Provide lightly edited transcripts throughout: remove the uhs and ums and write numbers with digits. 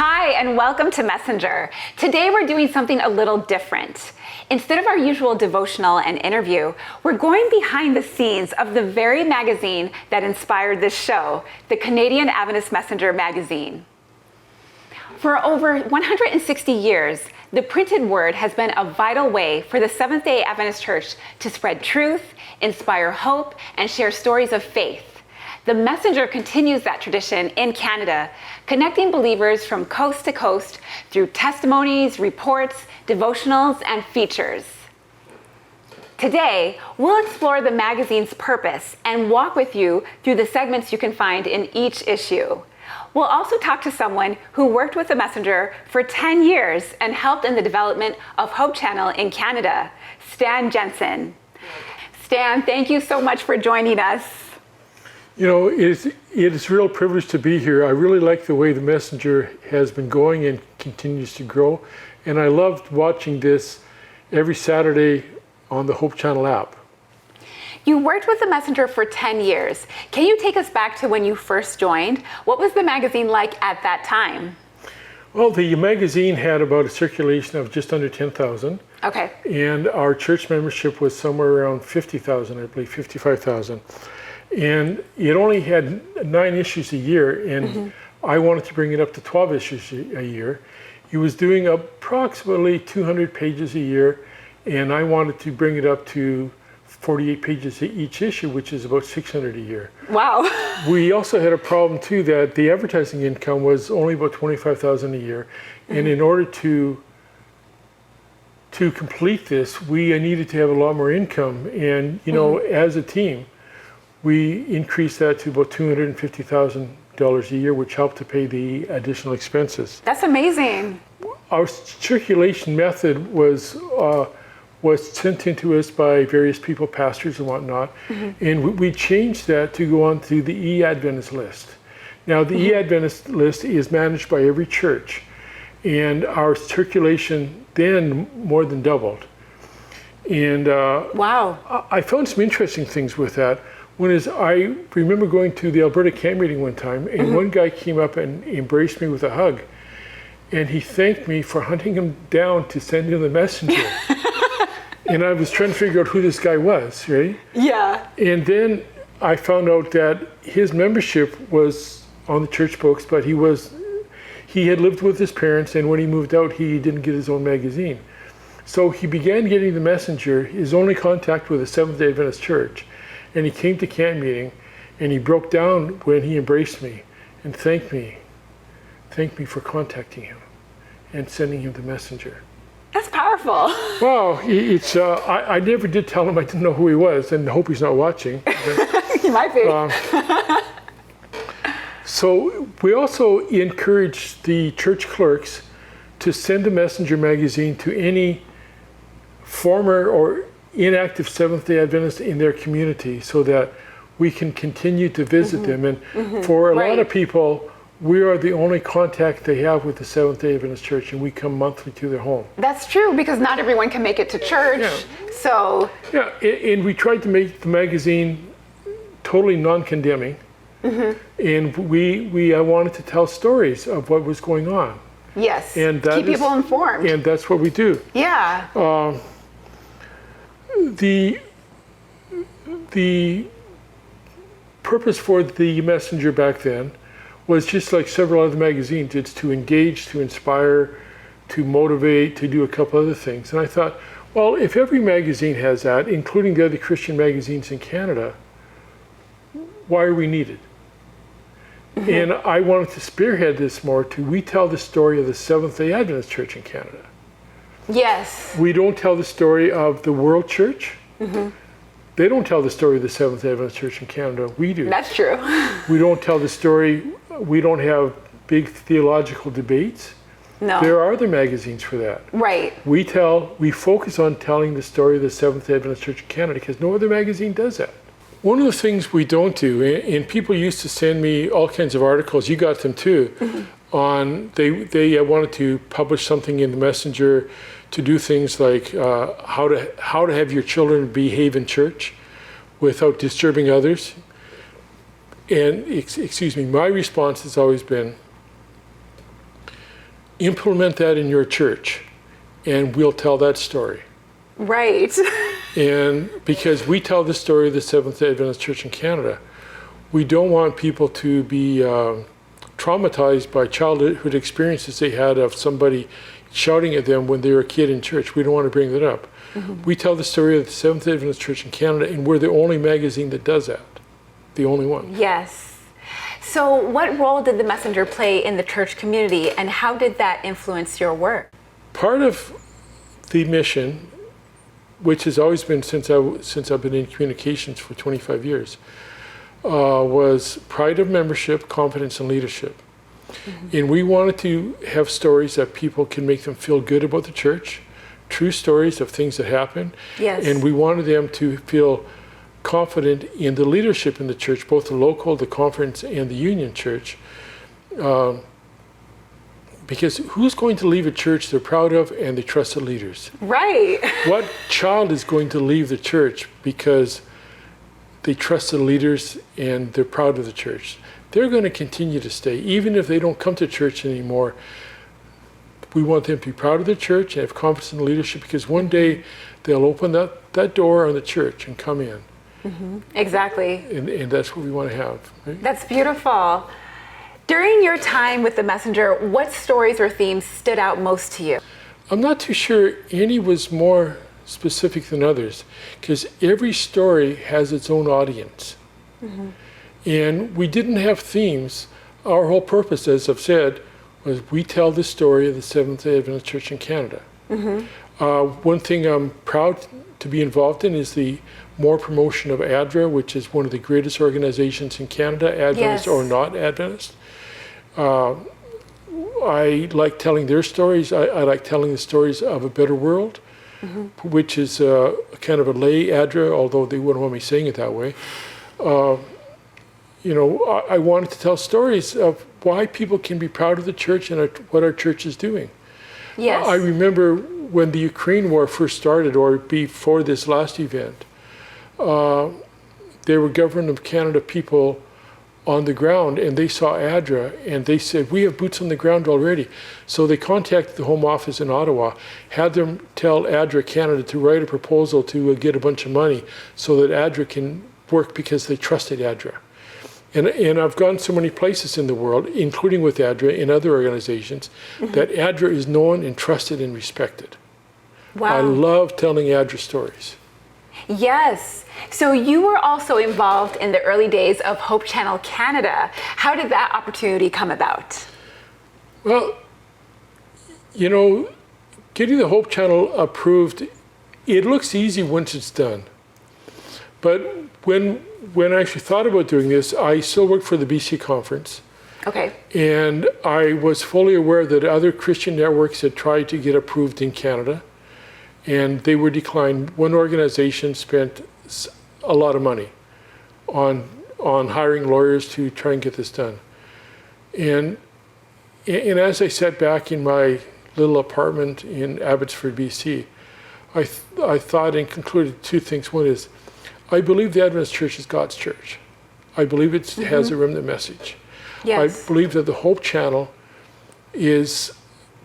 Hi, and welcome to Messenger. Today we're doing something a little different. Instead of our usual devotional and interview, we're going behind the scenes of the very magazine that inspired this show, the Canadian Adventist Messenger magazine. For over 160 years, the printed word has been a vital way for the Seventh-day Adventist Church to spread truth, inspire hope, and share stories of faith. The Messenger continues that tradition in Canada, connecting believers from coast to coast through testimonies, reports, devotionals, and features. Today, we'll explore the magazine's purpose and walk with you through the segments you can find in each issue. We'll also talk to someone who worked with the Messenger for 10 years and helped in the development of Hope Channel in Canada, Stan Jensen. Stan, thank you so much for joining us. You know, it is a real privilege to be here. I really like the way the Messenger has been going and continues to grow. And I loved watching this every Saturday on the Hope Channel app. You worked with the Messenger for 10 years. Can you take us back to when you first joined? What was the magazine like at that time? Well, the magazine had about a circulation of just under 10,000. Okay. And our church membership was somewhere around 50,000, I believe, 55,000. And it only had 9 issues a year, and I wanted to bring it up to 12 issues a year. It was doing approximately 200 pages a year, and I wanted to bring it up to 48 pages each issue, which is about 600 a year. Wow. We also had a problem too that the advertising income was only about 25,000 a year, and in order to complete this, we needed to have a lot more income. And you know, as a team, we increased that to about $250,000 a year, which helped to pay the additional expenses. That's amazing. Our circulation method was sent into us by various people, pastors and whatnot, and we changed that to go on to the E-Adventist list. Now, the E-Adventist list is managed by every church, and our circulation then more than doubled. And wow. I found some interesting things with that. One is, I remember going to the Alberta camp meeting one time, and one guy came up and embraced me with a hug, and he thanked me for hunting him down to send him the Messenger. And I was trying to figure out who this guy was, right? Yeah. And then I found out that his membership was on the church books, but he had lived with his parents, and when he moved out, he didn't get his own magazine. So he began getting the Messenger, his only contact with the Seventh-day Adventist Church. And he came to camp meeting, and he broke down when he embraced me and thanked me for contacting him and sending him the Messenger. That's powerful. Wow, I never did tell him I didn't know who he was, and I hope he's not watching. He might be. So we also encourage the church clerks to send the Messenger magazine to any former or inactive Seventh-day Adventists in their community so that we can continue to visit them. And for a lot of people, we are the only contact they have with the Seventh-day Adventist Church, and we come monthly to their home. That's true, because not everyone can make it to church. Yeah. So. Yeah, and we tried to make the magazine totally non-condemning. And we wanted to tell stories of what was going on. Yes, and keep people informed. And that's what we do. Yeah. The purpose for the Messenger back then was just like several other magazines. It's to engage, to inspire, to motivate, to do a couple other things. And I thought, well, if every magazine has that, including the other Christian magazines in Canada, why are we needed? And I wanted to spearhead this more to, we tell the story of the Seventh-day Adventist Church in Canada. Yes. We don't tell the story of the world church. They don't tell the story of the Seventh-day Adventist Church in Canada. We do. That's true. We don't tell the story. We don't have big theological debates. No. There are other magazines for that. Right. We focus on telling the story of the Seventh-day Adventist Church in Canada because no other magazine does that. One of the things we don't do, and people used to send me all kinds of articles, you got them too, on they wanted to publish something in the Messenger to do things like how to have your children behave in church without disturbing others. And excuse me, my response has always been, implement that in your church, and we'll tell that story. Right. And because we tell the story of the Seventh-day Adventist Church in Canada, we don't want people to be traumatized by childhood experiences they had of somebody shouting at them when they were a kid in church. We don't want to bring that up. We tell the story of the Seventh-day Adventist Church in Canada, and we're the only magazine that does that. The only one. Yes. So what role did the Messenger play in the church community, and how did that influence your work? Part of the mission, which has always been since I've been in communications for 25 years, was pride of membership, confidence, and leadership. And we wanted to have stories that people can make them feel good about the church, true stories of things that happen. Yes. And we wanted them to feel confident in the leadership in the church, both the local, the conference, and the union church. Because who's going to leave a church they're proud of and they trust the leaders? Right. What child is going to leave the church because they trust the leaders and they're proud of the church? They're going to continue to stay. Even if they don't come to church anymore, we want them to be proud of the church and have confidence in the leadership, because one day they'll open that door on the church and come in. Exactly. And that's what we want to have. Right? That's beautiful. During your time with the Messenger, what stories or themes stood out most to you? I'm not too sure any was more specific than others, because every story has its own audience. And we didn't have themes. Our whole purpose, as I've said, was we tell the story of the Seventh-day Adventist Church in Canada. One thing I'm proud to be involved in is the more promotion of ADRA, which is one of the greatest organizations in Canada, Adventist or not Adventist. I like telling their stories. I like telling the stories of a better world, which is kind of a lay ADRA, although they wouldn't want me saying it that way. I wanted to tell stories of why people can be proud of the church and what our church is doing. Yes. I remember when the Ukraine war first started, or before this last event, there were Government of Canada people on the ground, and they saw ADRA, and they said, we have boots on the ground already. So they contacted the Home Office in Ottawa, had them tell ADRA Canada to write a proposal to get a bunch of money so that ADRA can work, because they trusted ADRA. And I've gone so many places in the world, including with ADRA and other organizations, that ADRA is known and trusted and respected. Wow. I love telling ADRA stories. Yes. So you were also involved in the early days of Hope Channel Canada. How did that opportunity come about? Well, getting the Hope Channel approved, it looks easy once it's done. But when I actually thought about doing this, I still worked for the BC Conference. Okay. And I was fully aware that other Christian networks had tried to get approved in Canada, and they were declined. One organization spent a lot of money on hiring lawyers to try and get this done. And as I sat back in my little apartment in Abbotsford, BC, I thought and concluded two things. One is, I believe the Adventist Church is God's church. I believe it has a remnant message. Yes. I believe that the Hope Channel is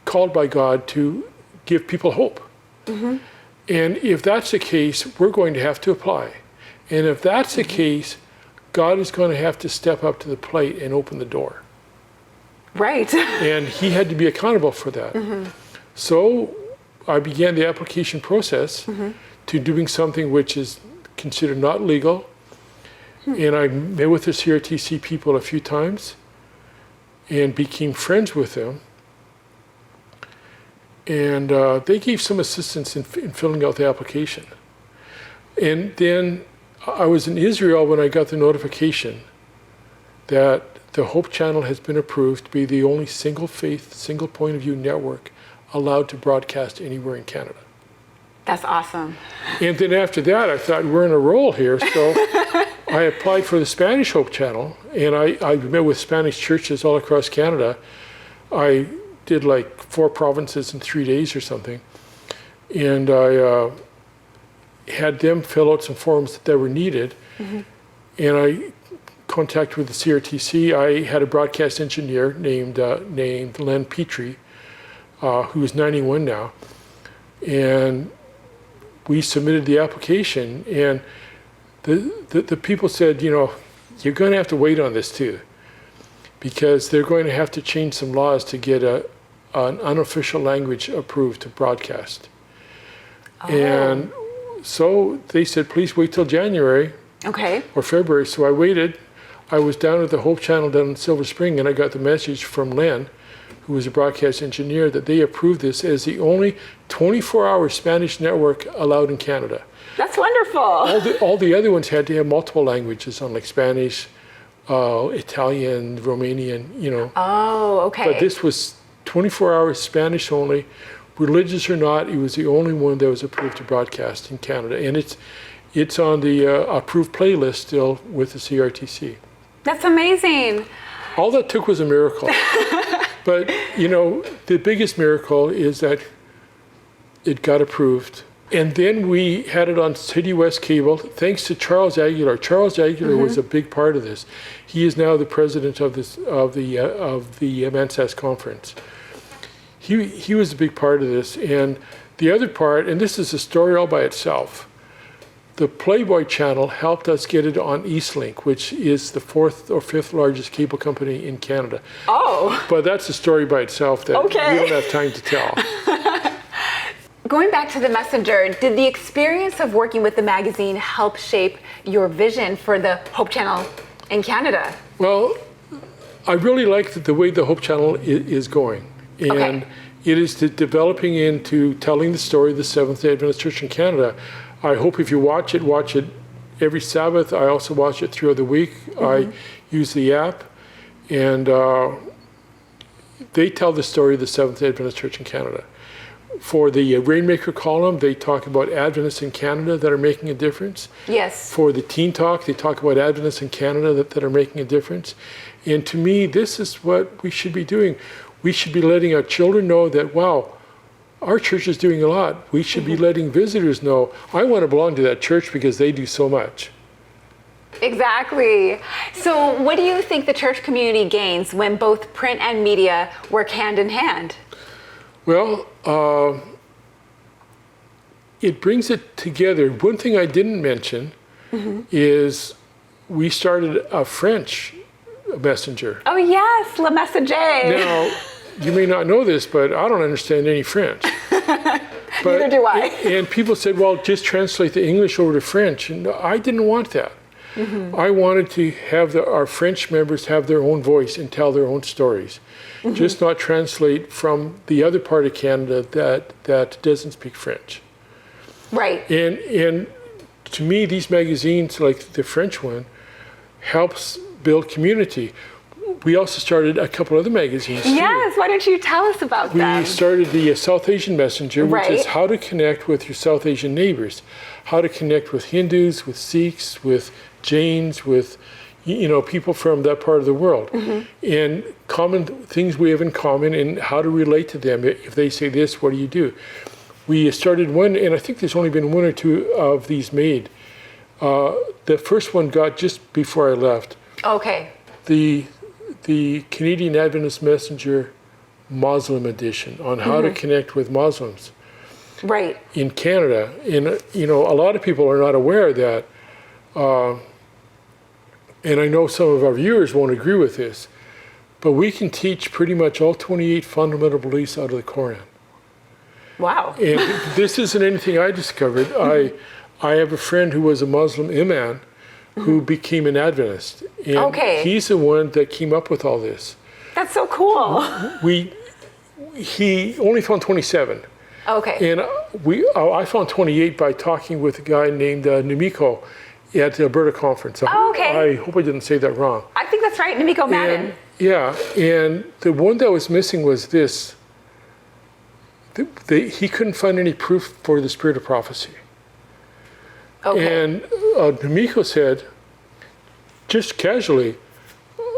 called by God to give people hope. And if that's the case, we're going to have to apply. And if that's the case, God is going to have to step up to the plate and open the door. Right. And he had to be accountable for that. So I began the application process to doing something which is considered not legal. And I met with the CRTC people a few times and became friends with them. And they gave some assistance in filling out the application. And then I was in Israel when I got the notification that the Hope Channel has been approved to be the only single faith, single point of view network allowed to broadcast anywhere in Canada. That's awesome. And then after that, I thought, we're in a roll here. So I applied for the Spanish Hope Channel, and I met with Spanish churches all across Canada. I did like 4 provinces in 3 days or something. And I had them fill out some forms that were needed. And I contacted with the CRTC. I had a broadcast engineer named Len Petrie, who is 91 now. And we submitted the application, and the people said, you know, you're going to have to wait on this too, because they're going to have to change some laws to get an unofficial language approved to broadcast. Oh. And so they said, please wait till January or February. So I waited. I was down at the Hope Channel down in Silver Spring, and I got the message from Len, who was a broadcast engineer, that they approved this as the only 24-hour Spanish network allowed in Canada. That's wonderful. All the other ones had to have multiple languages on, like Spanish, Italian, Romanian, you know. Oh, okay. But this was 24 hours Spanish only. Religious or not, it was the only one that was approved to broadcast in Canada. And it's on the approved playlist still with the CRTC. That's amazing. All that took was a miracle. But, you know, the biggest miracle is that it got approved. And then we had it on City West Cable, thanks to Charles Aguilar. Charles Aguilar was a big part of this. He is now the president of the Mansas Conference. He was a big part of this. And the other part, and this is a story all by itself, the Playboy channel helped us get it on Eastlink, which is the 4th or 5th largest cable company in Canada. Oh. But that's a story by itself that we don't have time to tell. Going back to the Messenger, did the experience of working with the magazine help shape your vision for the Hope Channel in Canada? Well, I really like the way the Hope Channel is going. And it is developing into telling the story of the Seventh-day Adventist Church in Canada. I hope if you watch it every Sabbath. I also watch it throughout the week. I use the app, and they tell the story of the Seventh-day Adventist Church in Canada. For the Rainmaker column, they talk about Adventists in Canada that are making a difference. Yes. For the Teen Talk, they talk about Adventists in Canada that are making a difference. And to me, this is what we should be doing. We should be letting our children know that, wow, our church is doing a lot. We should be letting visitors know, I want to belong to that church because they do so much. Exactly. So what do you think the church community gains when both print and media work hand in hand? Well, it brings it together. One thing I didn't mention is we started a French messenger. Oh yes, Le Messager. Now, you may not know this, but I don't understand any French. Neither do I. And people said, well, just translate the English over to French. And I didn't want that. I wanted to have our French members have their own voice and tell their own stories. Just not translate from the other part of Canada that doesn't speak French. Right. And to me, these magazines, like the French one, helps build community. We also started a couple other magazines too. Yes, why don't you tell us about them? We started the South Asian Messenger, which Right. is how to connect with your South Asian neighbors, how to connect with Hindus, with Sikhs, with Jains, with people from that part of the world, and common things we have in common and how to relate to them. If they say this, what do you do? We started one, and I think there's only been one or two of these made. The first one got just before I left. Okay. The Canadian Adventist Messenger Muslim edition on how to connect with Muslims. Right. In Canada. And a lot of people are not aware of that. And I know some of our viewers won't agree with this, but we can teach pretty much all 28 fundamental beliefs out of the Quran. Wow. And this isn't anything I discovered. I have a friend who was a Muslim imam who became an Adventist. And he's the one that came up with all this. That's so cool. He only found 27. Okay. And I found 28 by talking with a guy named Namiko at the Alberta conference. I hope I didn't say that wrong. I think that's right, Namiko Madden. And the one that was missing was this. He couldn't find any proof for the spirit of prophecy. Okay. And Namiko said, just casually,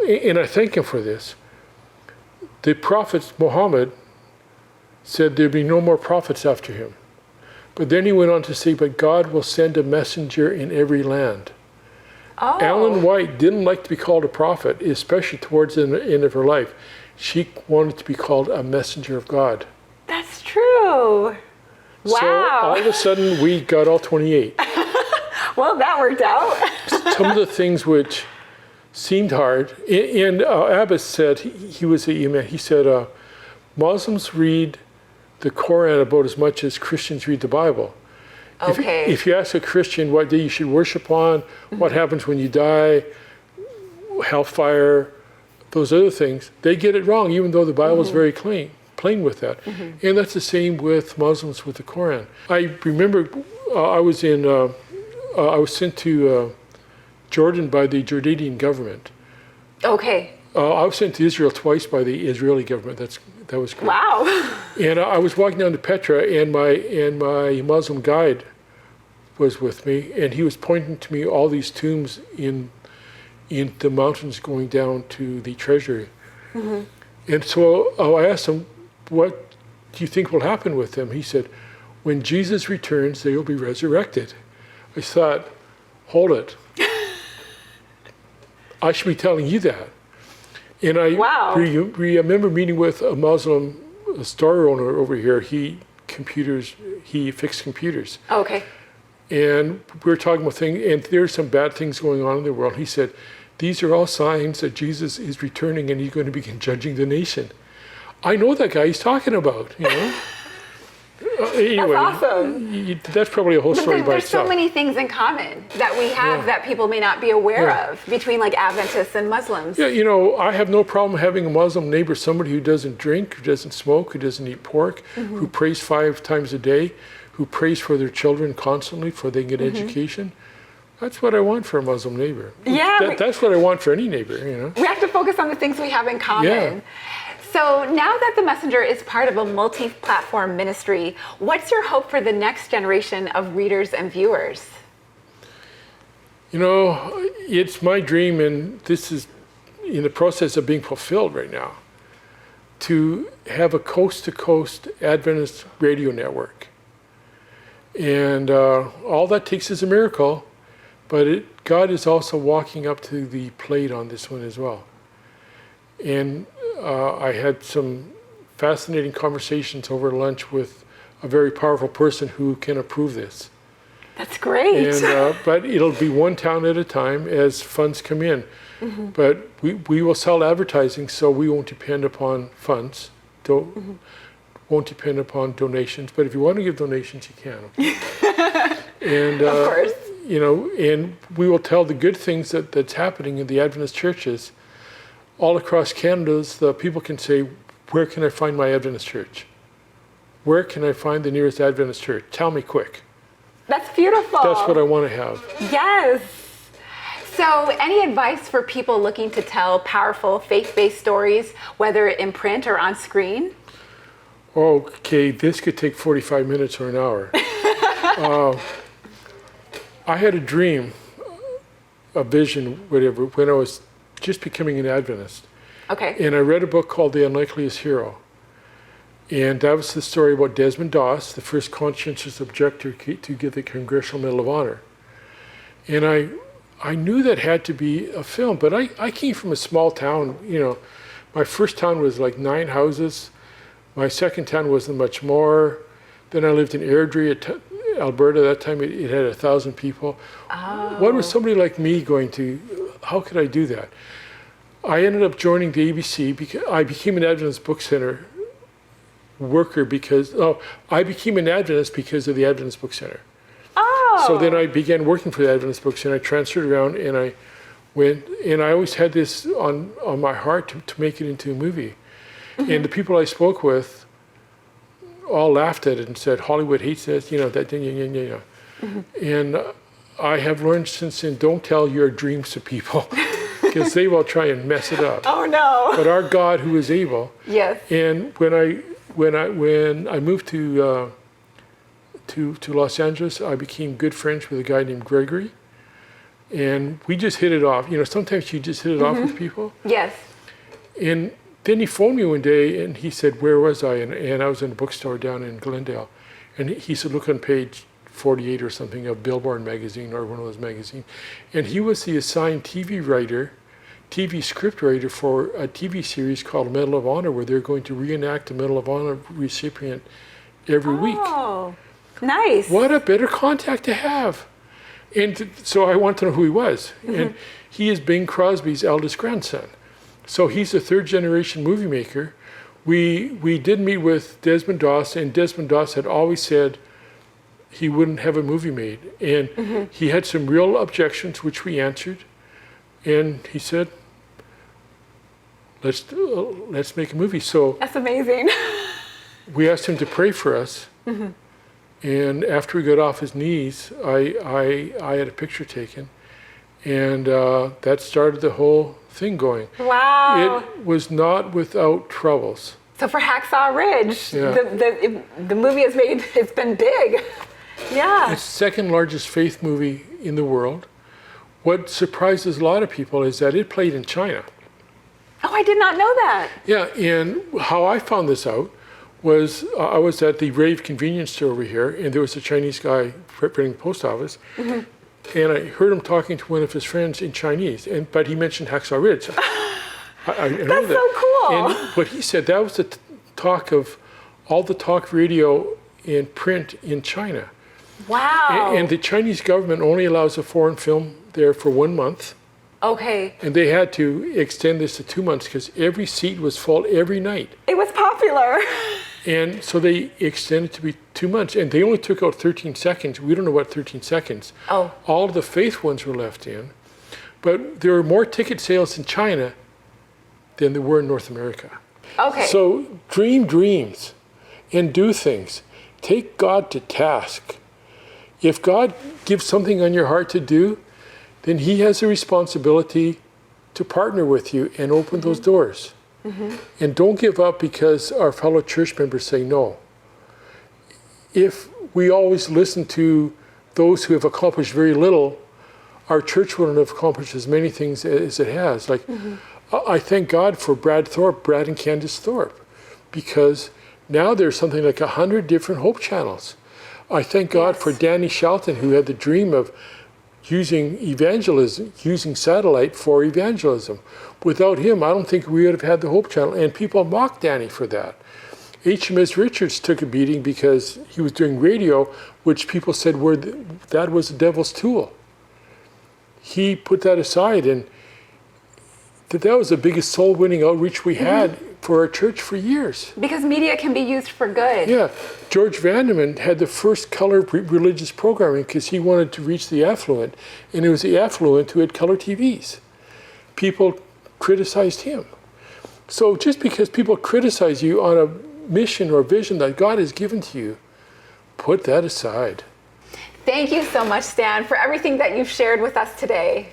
and I thank him for this, the prophet Muhammad said there'd be no more prophets after him. But then he went on to say, but God will send a messenger in every land. Oh. Ellen White didn't like to be called a prophet, especially towards the end of her life. She wanted to be called a messenger of God. That's true. Wow. So all of a sudden, we got all 28. Well, that worked out. Some of the things which seemed hard, and Abbas said, he was the imam, he said, Muslims read the Quran about as much as Christians read the Bible. Okay. If you ask a Christian what day you should worship on, what happens when you die, hellfire, those other things, they get it wrong, even though the Bible is very plain with that. And that's the same with Muslims with the Quran. I remember I was sent to Jordan by the Jordanian government. Okay. I was sent to Israel twice by the Israeli government. That was great. Wow. And I was walking down to Petra, and my Muslim guide was with me, and he was pointing to me all these tombs in the mountains going down to the treasury. And so I asked him, what do you think will happen with them? He said, when Jesus returns, they will be resurrected. I thought, hold it. I should be telling you that. And I remember meeting with a Muslim store owner over here. He fixed computers. Okay. And we were talking about things, and there's some bad things going on in the world. He said, these are all signs that Jesus is returning and he's going to begin judging the nation. I know that guy he's talking about, you know. Anyway, that's awesome. That's probably a whole story by There's itself. so many things in common that we have that people may not be aware of between like Adventists and Muslims. Yeah, you know, I have no problem having a Muslim neighbor, somebody who doesn't drink, who doesn't smoke, who doesn't eat pork, who prays 5 times a day, who prays for their children constantly for they get education. That's what I want for a Muslim neighbor. Yeah. That's what I want for any neighbor, you know. We have to focus on the things we have in common. Yeah. So now that The Messenger is part of a multi-platform ministry, what's your hope for the next generation of readers and viewers? You know, it's my dream, and this is in the process of being fulfilled right now, to have a coast-to-coast Adventist radio network. And all that takes is a miracle, but God is also walking up to the plate on this one as well. And I had some fascinating conversations over lunch with a very powerful person who can approve this. That's great. And, but it'll be one town at a time as funds come in. But we will sell advertising, so we won't depend upon funds. Won't depend upon donations. But if you want to give donations, you can. And of course. You know, and we will tell the good things that's happening in the Adventist churches. All across Canada, the people can say, where can I find my Adventist church? Where can I find the nearest Adventist church? Tell me quick. That's beautiful. That's what I want to have. Yes. So any advice for people looking to tell powerful faith-based stories, whether in print or on screen? Okay, this could take 45 minutes or an hour. I had a dream, a vision, whatever, when I was just becoming an Adventist. Okay. And I read a book called The Unlikeliest Hero. And that was the story about Desmond Doss, the first conscientious objector to get the Congressional Medal of Honor. And I knew that had to be a film, but I came from a small town, you know. My first town was like 9 houses. My second town wasn't much more. Then I lived in Airdrie, Alberta. That time it had 1,000 people. Oh. What was somebody like me going to, how could I do that? I ended up joining the ABC because I became an Adventist Book Center worker I became an Adventist because of the Adventist Book Center. Oh. So then I began working for the Adventist Book Center. I transferred around and I went, and I always had this on my heart to make it into a movie. And the people I spoke with all laughed at it and said, Hollywood hates this, you know, that thing, yeah. And I have learned since then, don't tell your dreams to people because they will try and mess it up. Oh no. But our God who is able. Yes. And when I moved to Los Angeles, I became good friends with a guy named Gregory. And we just hit it off. You know, sometimes you just hit it off with people. Yes. And then he phoned me one day and he said, where was I? And I was in a bookstore down in Glendale. And he said, look on page 48 or something of Billboard magazine or one of those magazines. And he was the assigned TV TV scriptwriter for a TV series called Medal of Honor, where they're going to reenact the Medal of Honor recipient every week. Oh, nice. What a better contact to have. And so I wanted to know who he was. And he is Bing Crosby's eldest grandson. So he's a third generation movie maker. We did meet with Desmond Doss, and Desmond Doss had always said he wouldn't have a movie made. And he had some real objections, which we answered. And he said, let's make a movie. So That's amazing. we asked him to pray for us. And after he got off his knees, I had a picture taken. And that started the whole thing going. Wow. It was not without troubles. So for Hacksaw Ridge, Yeah. the movie it's been big. Yeah. It's the second largest faith movie in the world. What surprises a lot of people is that it played in China. Oh, I did not know that. Yeah, and how I found this out was I was at the Rave convenience store over here, and there was a Chinese guy printing the post office, and I heard him talking to one of his friends in Chinese, but he mentioned Hacksaw Ridge. I know That's that. so cool. And what he said, that was the talk of all the talk radio and print in China. Wow. And the Chinese government only allows a foreign film there for 1 month. Okay. And they had to extend this to 2 months because every seat was full every night. It was popular. And so they extended it to be 2 months. And they only took out 13 seconds. We don't know what 13 seconds. Oh. All of the faith ones were left in. But there were more ticket sales in China than there were in North America. Okay. So dream dreams and do things. Take God to task. If God gives something on your heart to do, then he has a responsibility to partner with you and open those doors. And don't give up because our fellow church members say no. If we always listen to those who have accomplished very little, our church wouldn't have accomplished as many things as it has. Like, I thank God for Brad and Candace Thorpe, because now there's something like 100 different Hope channels. I thank God for Danny Shelton, who had the dream of using evangelism, using satellite for evangelism. Without him, I don't think we would have had the Hope Channel, and people mocked Danny for that. HMS Richards took a beating because he was doing radio, which people said that was the devil's tool. He put that aside, and that was the biggest soul-winning outreach we had for our church for years. Because media can be used for good. Yeah, George Vanderman had the first color religious programming because he wanted to reach the affluent, and it was the affluent who had color TVs. People criticized him. So just because people criticize you on a mission or vision that God has given to you, put that aside. Thank you so much, Stan, for everything that you've shared with us today.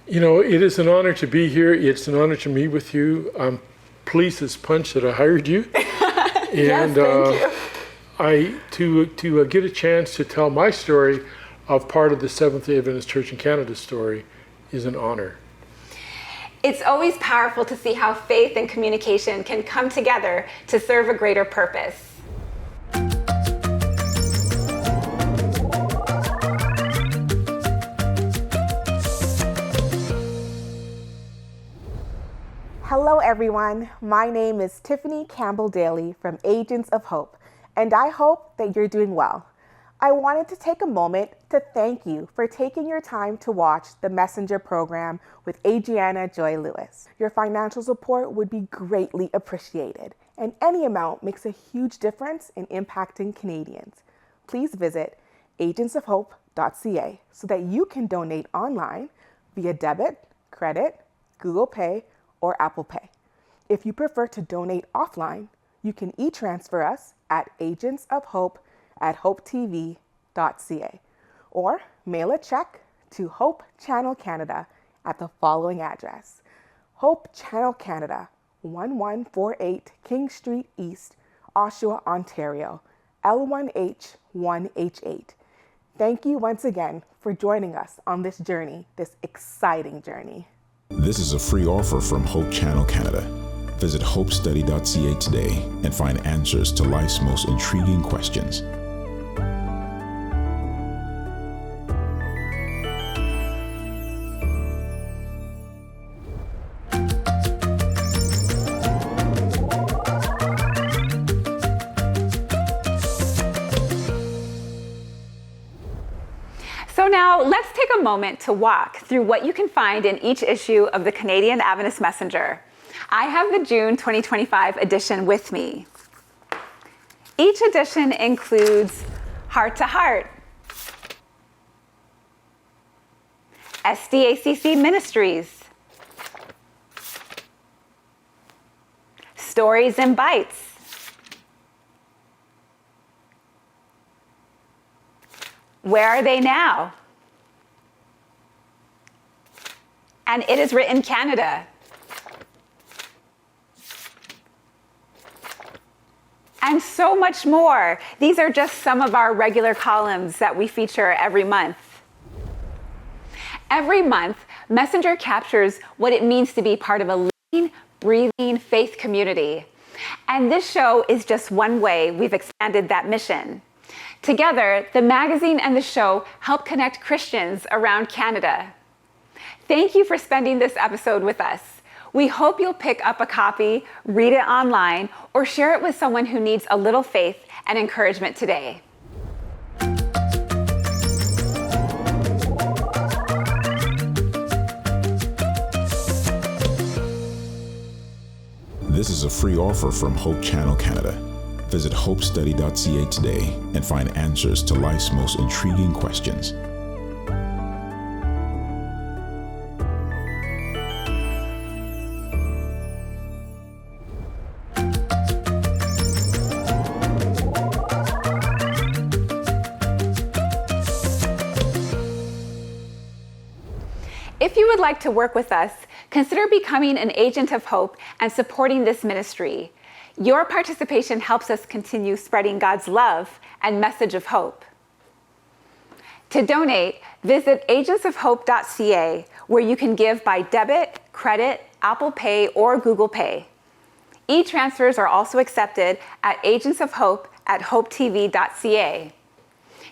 You know, it is an honor to be here. It's an honor to meet with you. I'm pleased as punch that I hired you. Yes, thank you. To get a chance to tell my story of part of the Seventh-day Adventist Church in Canada story is an honor. It's always powerful to see how faith and communication can come together to serve a greater purpose. Hello everyone, my name is Tiffany Campbell Daly from Agents of Hope, and I hope that you're doing well. I wanted to take a moment to thank you for taking your time to watch the Messenger program with Adriana Joy Lewis. Your financial support would be greatly appreciated, and any amount makes a huge difference in impacting Canadians. Please visit agentsofhope.ca so that you can donate online via debit, credit, Google Pay, or Apple Pay. If you prefer to donate offline, you can e-transfer us at agentsofhope@hopetv.ca or mail a check to Hope Channel Canada at the following address: Hope Channel Canada, 1148 King Street East, Oshawa, Ontario, L1H1H8. Thank you once again for joining us on this journey, this exciting journey. This is a free offer from Hope Channel Canada. Visit hopestudy.ca today and find answers to life's most intriguing questions. let's take a moment to walk through what you can find in each issue of the Canadian Adventist Messenger. I have the June 2025 edition with me. Each edition includes Heart to Heart, SDACC Ministries, Stories and Bites, Where Are They Now? And It Is Written Canada. And so much more. These are just some of our regular columns that we feature every month. Every month, Messenger captures what it means to be part of a living, breathing faith community. And this show is just one way we've expanded that mission. Together, the magazine and the show help connect Christians around Canada. Thank you for spending this episode with us. We hope you'll pick up a copy, read it online, or share it with someone who needs a little faith and encouragement today. This is a free offer from Hope Channel Canada. Visit hopestudy.ca today and find answers to life's most intriguing questions. If you would like to work with us, consider becoming an agent of hope and supporting this ministry. Your participation helps us continue spreading God's love and message of hope. To donate, visit agentsofhope.ca, where you can give by debit, credit, Apple Pay, or Google Pay. E-transfers are also accepted at agentsofhope@hopetv.ca.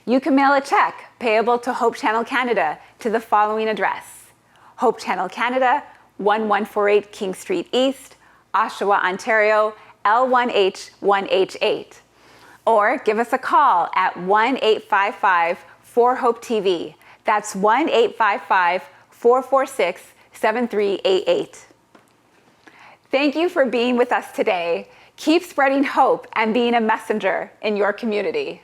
You can mail a check payable to Hope Channel Canada to the following address: Hope Channel Canada, 1148 King Street East, Oshawa, Ontario, L1H1H8. Or give us a call at 1-855-4HOPE-TV. That's 1-855-446-7388. Thank you for being with us today. Keep spreading hope and being a messenger in your community.